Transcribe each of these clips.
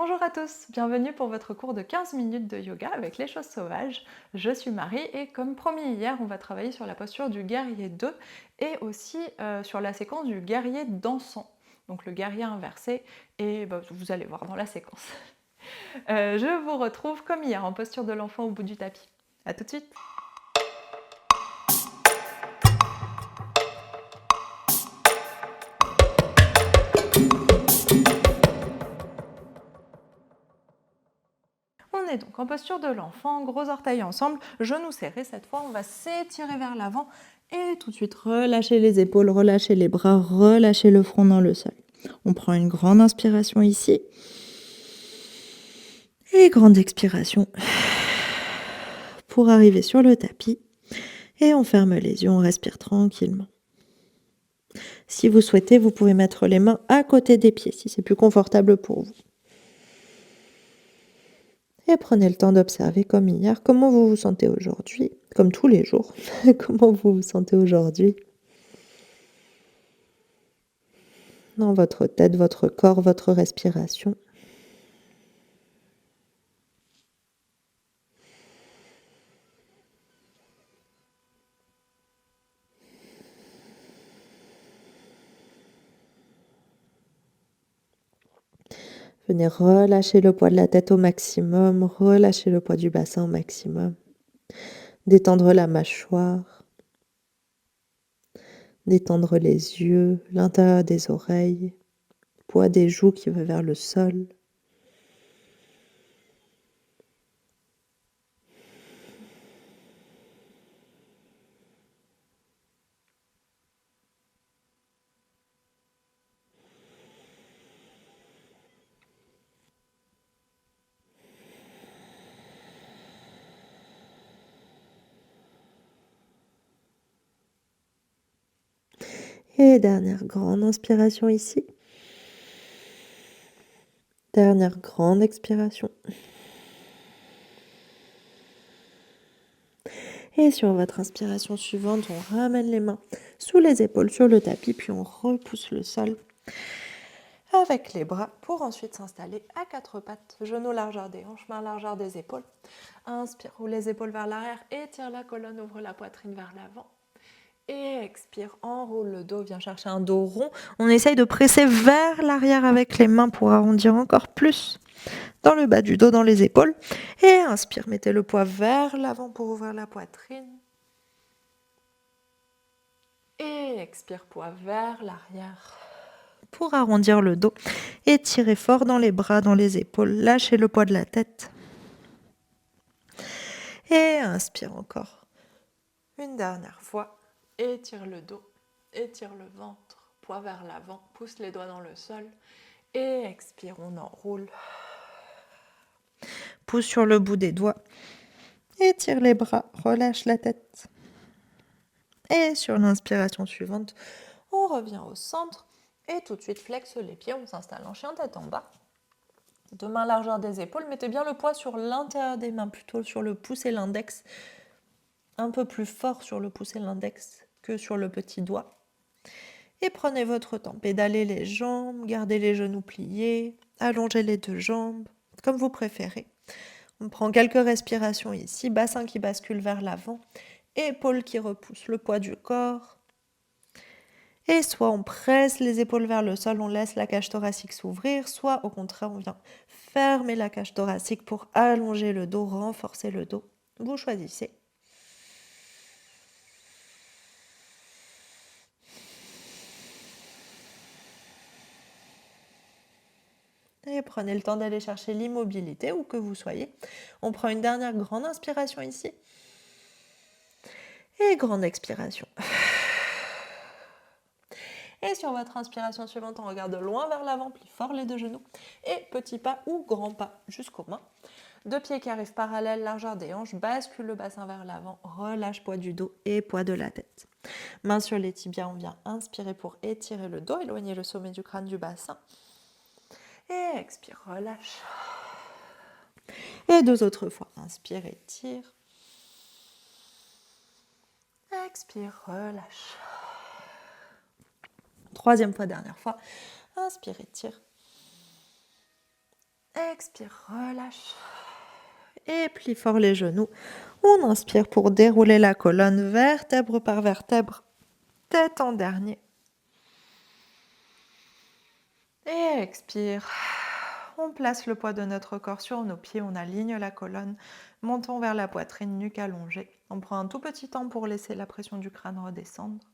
Bonjour à tous, bienvenue pour votre cours de 15 minutes de yoga avec les choses sauvages. Je suis Marie et comme promis hier, on va travailler sur la posture du guerrier 2 et aussi sur la séquence du guerrier dansant, donc le guerrier inversé, et vous allez voir dans la séquence. Je vous retrouve comme hier en posture de l'enfant au bout du tapis. A tout de suite. On est donc en posture de l'enfant, gros orteils ensemble, genoux serrés. Cette fois, on va s'étirer vers l'avant et tout de suite relâcher les épaules, relâcher les bras, relâcher le front dans le sol. On prend une grande inspiration ici et grande expiration pour arriver sur le tapis. Et on ferme les yeux, on respire tranquillement. Si vous souhaitez, vous pouvez mettre les mains à côté des pieds si c'est plus confortable pour vous. Et prenez le temps d'observer comme hier, comment vous vous sentez aujourd'hui, comme tous les jours, comment vous vous sentez aujourd'hui. Dans votre tête, votre corps, votre respiration. Venez relâcher le poids de la tête au maximum, relâcher le poids du bassin au maximum. Détendre la mâchoire, détendre les yeux, l'intérieur des oreilles, poids des joues qui va vers le sol. Et dernière grande inspiration ici. Dernière grande expiration. Et sur votre inspiration suivante, on ramène les mains sous les épaules sur le tapis, puis on repousse le sol avec les bras pour ensuite s'installer à quatre pattes. Genoux largeur des hanches, mains largeur des épaules. Inspire, roule les épaules vers l'arrière, étire la colonne, ouvre la poitrine vers l'avant. Et expire, enroule le dos, viens chercher un dos rond. On essaye de presser vers l'arrière avec les mains pour arrondir encore plus dans le bas du dos, dans les épaules. Et inspire, mettez le poids vers l'avant pour ouvrir la poitrine. Et expire, poids vers l'arrière pour arrondir le dos. Étirez fort dans les bras, dans les épaules. Lâchez le poids de la tête. Et inspire encore. Une dernière fois. Étire le dos, étire le ventre, poids vers l'avant, pousse les doigts dans le sol. Et expire, on enroule. Pousse sur le bout des doigts. Étire les bras, relâche la tête. Et sur l'inspiration suivante, on revient au centre. Et tout de suite, flexe les pieds, on s'installe en chien tête en bas. Deux mains largeur des épaules, mettez bien le poids sur l'intérieur des mains, plutôt sur le pouce et l'index. Un peu plus fort sur le pouce et l'index que sur le petit doigt. Et prenez votre temps, pédalez les jambes, gardez les genoux pliés, allongez les deux jambes, comme vous préférez. On prend quelques respirations ici, bassin qui bascule vers l'avant, épaules qui repoussent le poids du corps. Et soit on presse les épaules vers le sol, on laisse la cage thoracique s'ouvrir, soit au contraire on vient fermer la cage thoracique pour allonger le dos, renforcer le dos. Vous choisissez. Et prenez le temps d'aller chercher l'immobilité où que vous soyez. On prend une dernière grande inspiration ici. Et grande expiration. Et sur votre inspiration suivante, on regarde loin vers l'avant, plie fort les deux genoux. Et petit pas ou grand pas jusqu'aux mains. Deux pieds qui arrivent parallèles, largeur des hanches, bascule le bassin vers l'avant, relâche poids du dos et poids de la tête. Main sur les tibias, on vient inspirer pour étirer le dos, éloigner le sommet du crâne du bassin. Et expire, relâche. Et deux autres fois, inspire, étire. Expire, relâche. Troisième fois, dernière fois. Inspire, étire. Expire, relâche. Et plie fort les genoux. On inspire pour dérouler la colonne vertèbre par vertèbre, tête en dernier. Et expire. On place le poids de notre corps sur nos pieds, on aligne la colonne, montons vers la poitrine, nuque allongée. On prend un tout petit temps pour laisser la pression du crâne redescendre.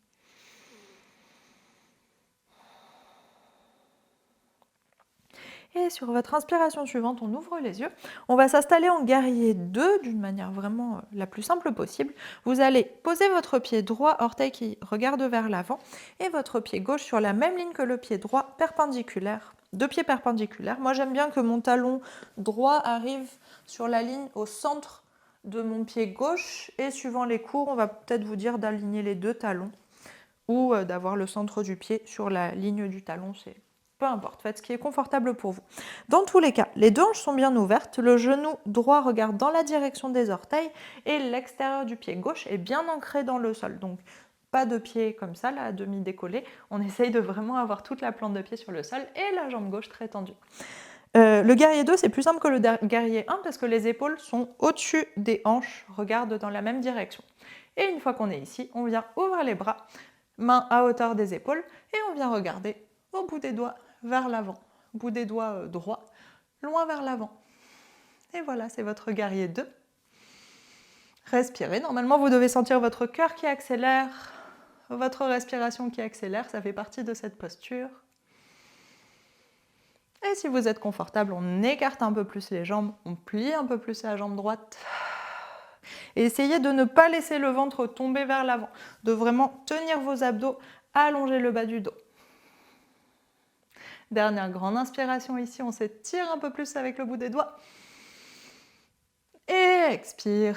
Et sur votre inspiration suivante, on ouvre les yeux. On va s'installer en guerrier 2 d'une manière vraiment la plus simple possible. Vous allez poser votre pied droit, orteil qui regarde vers l'avant, et votre pied gauche sur la même ligne que le pied droit, perpendiculaire. Deux pieds perpendiculaires. Moi, j'aime bien que mon talon droit arrive sur la ligne au centre de mon pied gauche. Et suivant les cours, on va peut-être vous dire d'aligner les deux talons ou d'avoir le centre du pied sur la ligne du talon. C'est peu importe, faites ce qui est confortable pour vous. Dans tous les cas, les deux hanches sont bien ouvertes, le genou droit regarde dans la direction des orteils et l'extérieur du pied gauche est bien ancré dans le sol. Donc, pas de pied comme ça, là, à demi décollé. On essaye de vraiment avoir toute la plante de pied sur le sol et la jambe gauche très tendue. Le guerrier 2, c'est plus simple que le guerrier 1 parce que les épaules sont au-dessus des hanches, regardent dans la même direction. Et une fois qu'on est ici, on vient ouvrir les bras, mains à hauteur des épaules, et on vient regarder au bout des doigts vers l'avant, bout des doigts droit, loin vers l'avant. Et voilà, c'est votre guerrier 2. Respirez. Normalement, vous devez sentir votre cœur qui accélère, votre respiration qui accélère, ça fait partie de cette posture. Et si vous êtes confortable, on écarte un peu plus les jambes, on plie un peu plus la jambe droite. Et essayez de ne pas laisser le ventre tomber vers l'avant, de vraiment tenir vos abdos, allonger le bas du dos. Dernière grande inspiration ici, on s'étire un peu plus avec le bout des doigts. Et expire,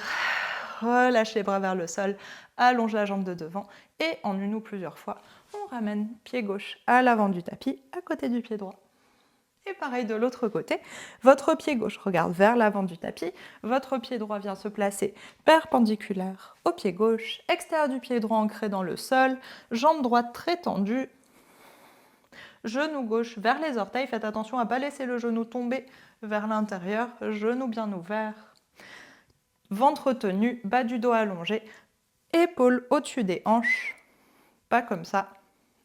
relâche les bras vers le sol, allonge la jambe de devant et en une ou plusieurs fois, on ramène pied gauche à l'avant du tapis, à côté du pied droit. Et pareil de l'autre côté, votre pied gauche regarde vers l'avant du tapis, votre pied droit vient se placer perpendiculaire au pied gauche, extérieur du pied droit ancré dans le sol, jambe droite très tendue, genou gauche vers les orteils, faites attention à ne pas laisser le genou tomber vers l'intérieur, genou bien ouvert, ventre tenu, bas du dos allongé, épaules au-dessus des hanches, pas comme ça,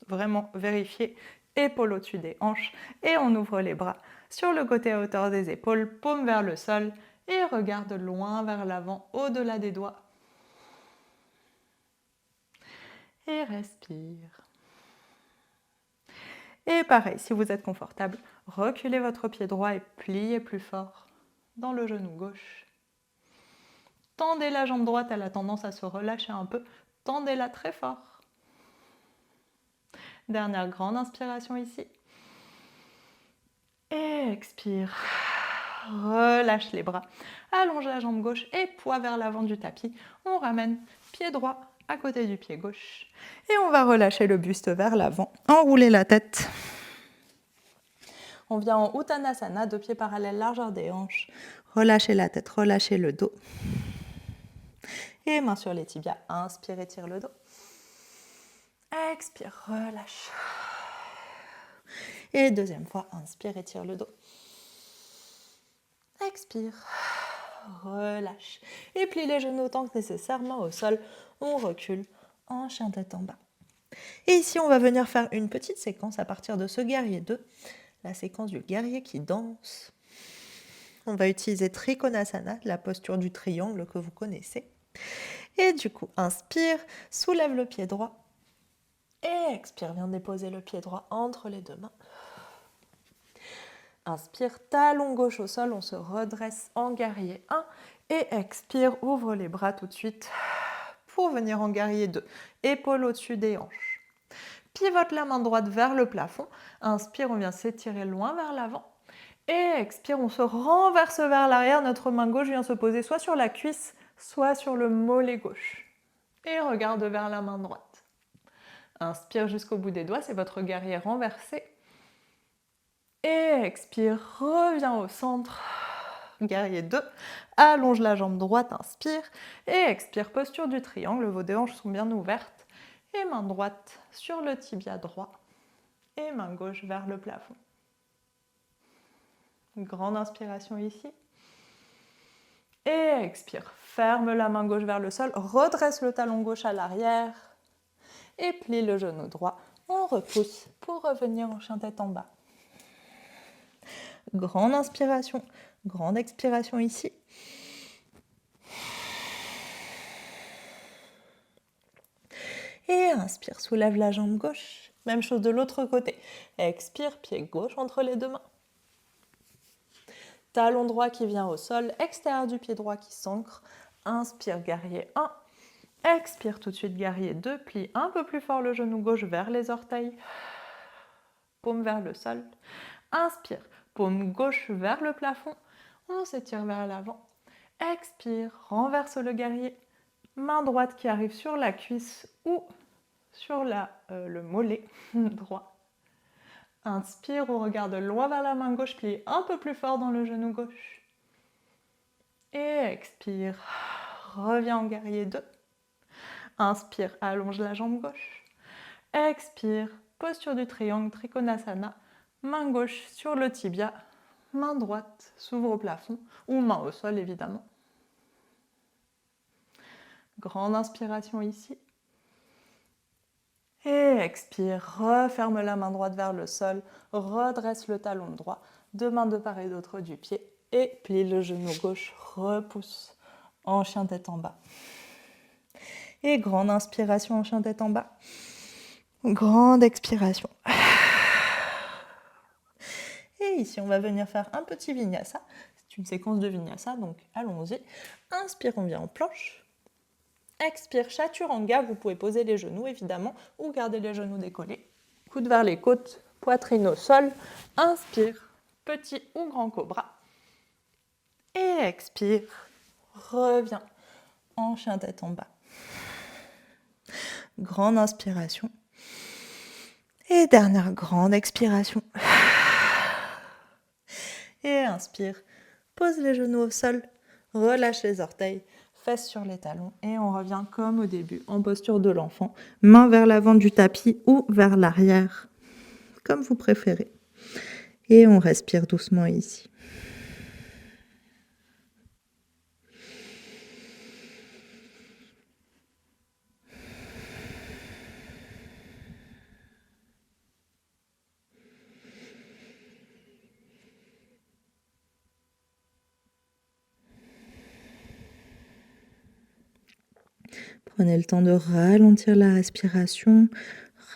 vraiment vérifiez. Épaules au-dessus des hanches et on ouvre les bras sur le côté à hauteur des épaules, paume vers le sol et regarde loin vers l'avant, au-delà des doigts. Et respire. Et pareil, si vous êtes confortable, reculez votre pied droit et pliez plus fort dans le genou gauche. Tendez la jambe droite, elle a tendance à se relâcher un peu, tendez-la très fort. Dernière grande inspiration ici. Et expire. Relâche les bras. Allonge la jambe gauche et poids vers l'avant du tapis. On ramène pied droit à côté du pied gauche. Et on va relâcher le buste vers l'avant. Enrouler la tête. On vient en Uttanasana, deux pieds parallèles, largeur des hanches. Relâchez la tête, relâchez le dos. Et main sur les tibias. Inspire, étire le dos. Expire, relâche. Et deuxième fois, inspire, étire le dos. Expire, relâche. Et plie les genoux autant que nécessaire, main au sol. On recule en chien tête en bas. Et ici, on va venir faire une petite séquence à partir de ce guerrier 2. La séquence du guerrier qui danse. On va utiliser Trikonasana, la posture du triangle que vous connaissez. Et du coup, inspire, soulève le pied droit. Et expire, viens déposer le pied droit entre les deux mains. Inspire, talon gauche au sol, on se redresse en guerrier 1. Et expire, ouvre les bras tout de suite pour venir en guerrier 2. Épaules au-dessus des hanches. Pivote la main droite vers le plafond. Inspire, on vient s'étirer loin vers l'avant. Et expire, on se renverse vers l'arrière. Notre main gauche vient se poser soit sur la cuisse, soit sur le mollet gauche. Et regarde vers la main droite. Inspire jusqu'au bout des doigts, c'est votre guerrier renversé. Et expire, reviens au centre. Guerrier 2, allonge la jambe droite, inspire. Et expire, posture du triangle, vos deux hanches sont bien ouvertes. Et main droite sur le tibia droit. Et main gauche vers le plafond. Grande inspiration ici. Et expire. Ferme la main gauche vers le sol, redresse le talon gauche à l'arrière et plie le genou droit. On repousse pour revenir en chien tête en bas. Grande inspiration, grande expiration ici. Et inspire, soulève la jambe gauche. Même chose de l'autre côté. Expire, pied gauche entre les deux mains. Talon droit qui vient au sol, extérieur du pied droit qui s'ancre. Inspire, guerrier 1. Expire tout de suite, guerrier 2. Plie un peu plus fort le genou gauche vers les orteils. Paume vers le sol. Inspire, paume gauche vers le plafond. On s'étire vers l'avant. Expire, renverse le guerrier. Main droite qui arrive sur la cuisse ou sur le mollet droit. Inspire, on regarde loin vers la main gauche, plie un peu plus fort dans le genou gauche. Et expire, reviens en guerrier 2. Inspire, allonge la jambe gauche. Expire, posture du triangle, Trikonasana. Main gauche sur le tibia, main droite s'ouvre au plafond ou main au sol évidemment. Grande inspiration ici. Et expire, referme la main droite vers le sol, redresse le talon droit, deux mains de part et d'autre du pied et plie le genou gauche, repousse en chien tête en bas. Et grande inspiration en chien tête en bas. Grande expiration. Et ici, on va venir faire un petit vinyasa. C'est une séquence de vinyasa, donc allons-y. Inspire, on vient en planche. Expire, chaturanga. Vous pouvez poser les genoux, évidemment, ou garder les genoux décollés. Coude vers les côtes, poitrine au sol. Inspire, petit ou grand cobra. Et expire, reviens en chien tête en bas. Grande inspiration. Et dernière grande expiration. Et inspire, pose les genoux au sol, relâche les orteils, fesses sur les talons et on revient comme au début en posture de l'enfant, main vers l'avant du tapis ou vers l'arrière, comme vous préférez. Et on respire doucement ici. Prenez le temps de ralentir la respiration,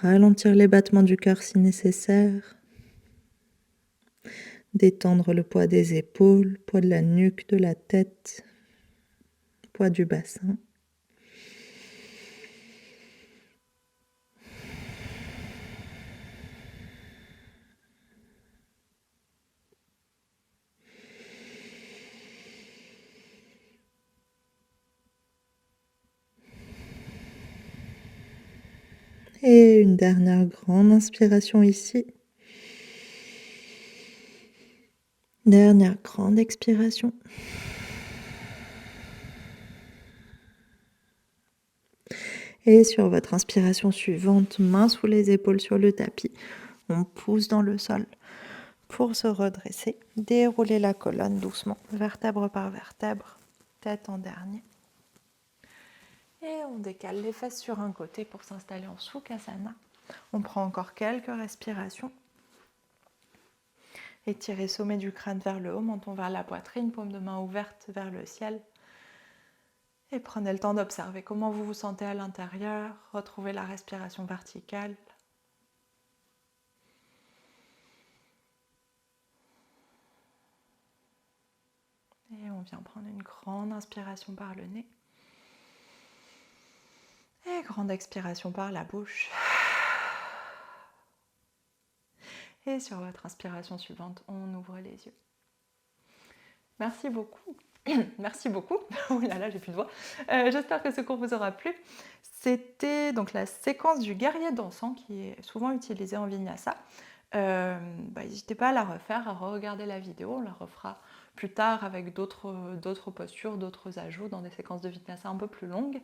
ralentir les battements du cœur si nécessaire. Détendre le poids des épaules, poids de la nuque, de la tête, poids du bassin. Et une dernière grande inspiration ici. Dernière grande expiration. Et sur votre inspiration suivante, main sous les épaules sur le tapis, on pousse dans le sol pour se redresser. Dérouler la colonne doucement, vertèbre par vertèbre, tête en dernier. Et on décale les fesses sur un côté pour s'installer en Sukhasana. On prend encore quelques respirations. Étirez sommet du crâne vers le haut, menton vers la poitrine, paume de main ouverte vers le ciel. Et prenez le temps d'observer comment vous vous sentez à l'intérieur. Retrouvez la respiration verticale. Et on vient prendre une grande inspiration par le nez. Et grande expiration par la bouche. Et sur votre inspiration suivante, on ouvre les yeux. Merci beaucoup. Merci beaucoup. Oh là là, j'ai plus de voix. J'espère que ce cours vous aura plu. C'était donc la séquence du guerrier dansant qui est souvent utilisée en vinyasa. N'hésitez pas à la refaire, à re-regarder la vidéo. On la refera plus tard avec d'autres postures, d'autres ajouts dans des séquences de vinyasa un peu plus longues.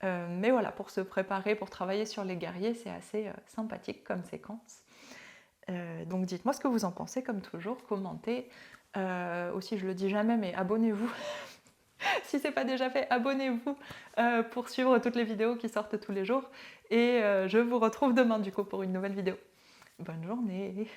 Mais voilà, pour se préparer, pour travailler sur les guerriers, c'est assez sympathique comme séquence. Donc dites-moi ce que vous en pensez, comme toujours, commentez. Aussi, je le dis jamais, mais abonnez-vous. Si c'est pas déjà fait, abonnez-vous pour suivre toutes les vidéos qui sortent tous les jours. Et je vous retrouve demain du coup pour une nouvelle vidéo. Bonne journée!